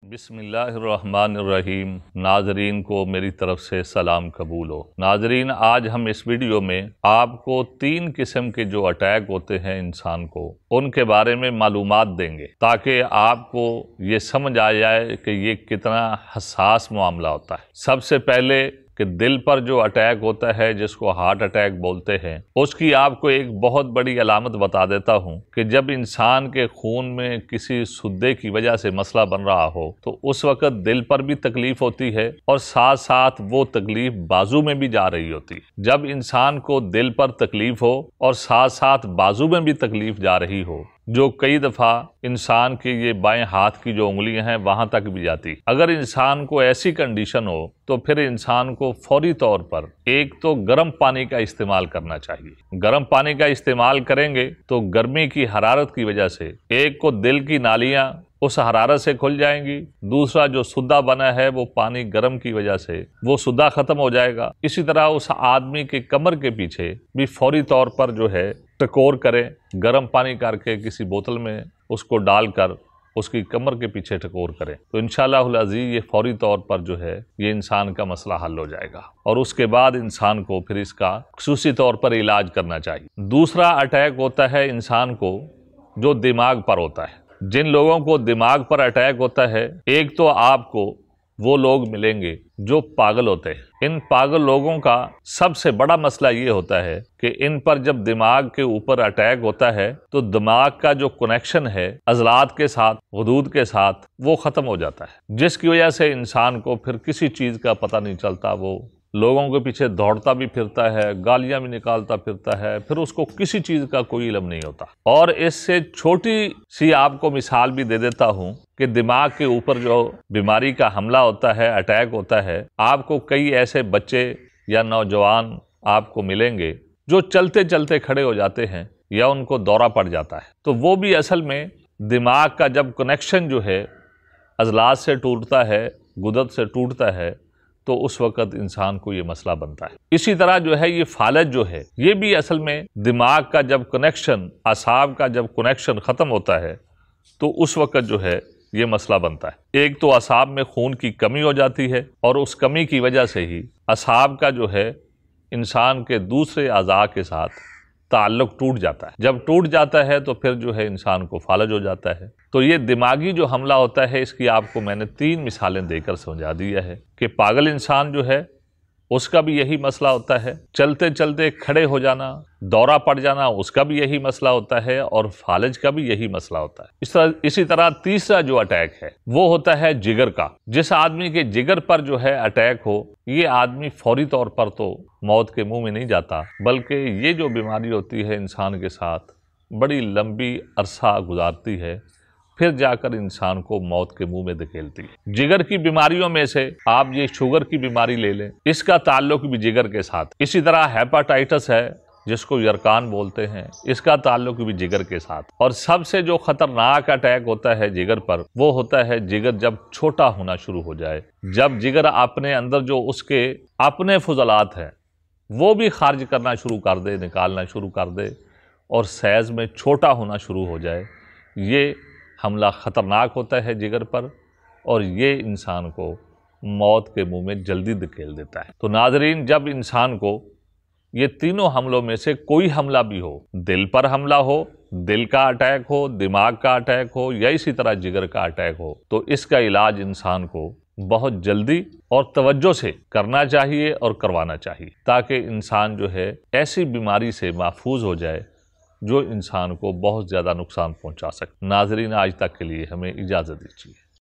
बिस्मिल्लाहिर्रहमानिर्रहीम। नाजरीन को मेरी तरफ से सलाम कबूल हो। नाजरीन, आज हम इस वीडियो में आपको 3 किस्म के जो अटैक होते हैं इंसान को, उनके बारे में मालूमात देंगे ताकि आपको ये समझ आ जाए कि ये कितना हसास मामला होता है। सबसे पहले कि दिल पर जो अटैक होता है, जिसको हार्ट अटैक बोलते हैं, उसकी आपको एक बहुत बड़ी अलामत बता देता हूं कि जब इंसान के खून में किसी सुद्दे की वजह से मसला बन रहा हो तो उस वक्त दिल पर भी तकलीफ होती है और साथ साथ वो तकलीफ बाजू में भी जा रही होती है। जब इंसान को दिल पर तकलीफ हो और साथ साथ बाजू में भी तकलीफ जा रही हो, जो कई दफ़ा इंसान के ये बाएं हाथ की जो उंगलियां हैं वहां तक भी जाती, अगर इंसान को ऐसी कंडीशन हो तो फिर इंसान को फौरी तौर पर एक तो गर्म पानी का इस्तेमाल करना चाहिए। गर्म पानी का इस्तेमाल करेंगे तो गर्मी की हरारत की वजह से एक को दिल की नालियां उस हरारत से खुल जाएंगी, दूसरा जो सुद्दा बना है वो पानी गर्म की वजह से वो सुद्दा ख़त्म हो जाएगा। इसी तरह उस आदमी के कमर के पीछे भी फौरी तौर पर जो है टकोर करें, गर्म पानी करके किसी बोतल में उसको डालकर उसकी कमर के पीछे टकोर करें तो इंशाअल्लाहुल अज़ीज़ ये फौरी तौर पर जो है ये इंसान का मसला हल हो जाएगा। और उसके बाद इंसान को फिर इसका खुसूसी तौर पर इलाज करना चाहिए। दूसरा अटैक होता है इंसान को जो दिमाग पर होता है। जिन लोगों को दिमाग पर अटैक होता है, एक तो आपको वो लोग मिलेंगे जो पागल होते हैं। इन पागल लोगों का सबसे बड़ा मसला ये होता है कि इन पर जब दिमाग के ऊपर अटैक होता है तो दिमाग का जो कनेक्शन है अज़लात के साथ, हुदूद के साथ, वो ख़त्म हो जाता है, जिसकी वजह से इंसान को फिर किसी चीज़ का पता नहीं चलता। वो लोगों के पीछे दौड़ता भी फिरता है, गालियां भी निकालता फिरता है, फिर उसको किसी चीज़ का कोई इल्म नहीं होता। और इससे छोटी सी आपको मिसाल भी दे देता हूं कि दिमाग के ऊपर जो बीमारी का हमला होता है, अटैक होता है, आपको कई ऐसे बच्चे या नौजवान आपको मिलेंगे जो चलते चलते खड़े हो जाते हैं या उनको दौरा पड़ जाता है। तो वो भी असल में दिमाग का जब कनेक्शन जो है अज़लात से टूटता है, गुदत से टूटता है, तो उस वक़्त इंसान को ये मसला बनता है। इसी तरह जो है ये फालज जो है, ये भी असल में दिमाग का जब कनेक्शन, असाब का जब कनेक्शन ख़त्म होता है तो उस वक़्त जो है ये मसला बनता है। एक तो असाब में खून की कमी हो जाती है और उस कमी की वजह से ही असाब का जो है इंसान के दूसरे अज़ा के साथ ताल्लुक़ टूट जाता है। जब टूट जाता है तो फिर जो है इंसान को फालज हो जाता है। तो ये दिमागी जो हमला होता है, इसकी आपको मैंने 3 मिसालें देकर समझा दिया है कि पागल इंसान जो है उसका भी यही मसला होता है, चलते चलते खड़े हो जाना, दौरा पड़ जाना, उसका भी यही मसला होता है, और फालज का भी यही मसला होता है। इसी तरह तीसरा जो अटैक है वो होता है जिगर का। जिस आदमी के जिगर पर जो है अटैक हो, ये आदमी फौरी तौर पर तो मौत के मुंह में नहीं जाता, बल्कि ये जो बीमारी होती है इंसान के साथ बड़ी लंबी अरसा गुजारती है, फिर जाकर इंसान को मौत के मुंह में धकेलती है। जिगर की बीमारियों में से आप ये शुगर की बीमारी ले लें, इसका ताल्लुक भी जिगर के साथ। इसी तरह हेपाटाइटिस है जिसको यरकान बोलते हैं, इसका ताल्लुक भी जिगर के साथ। और सबसे जो खतरनाक अटैक होता है जिगर पर, वो होता है जिगर जब छोटा होना शुरू हो जाए। जब जिगर अपने अंदर जो उसके अपने फुजलात हैं वो भी खारिज करना शुरू कर दे, निकालना शुरू कर दे, और सैज में छोटा होना शुरू हो जाए, ये हमला ख़तरनाक होता है जिगर पर, और ये इंसान को मौत के मुंह में जल्दी धकेल देता है। तो नाजरीन, जब इंसान को ये तीनों हमलों में से कोई हमला भी हो, दिल पर हमला हो, दिल का अटैक हो, दिमाग का अटैक हो, या इसी तरह जिगर का अटैक हो, तो इसका इलाज इंसान को बहुत जल्दी और तवज्जो से करना चाहिए और करवाना चाहिए, ताकि इंसान जो है ऐसी बीमारी से महफूज हो जाए जो इंसान को बहुत ज़्यादा नुकसान पहुंचा सके। नाजरीन, आज तक के लिए हमें इजाज़त दीजिए।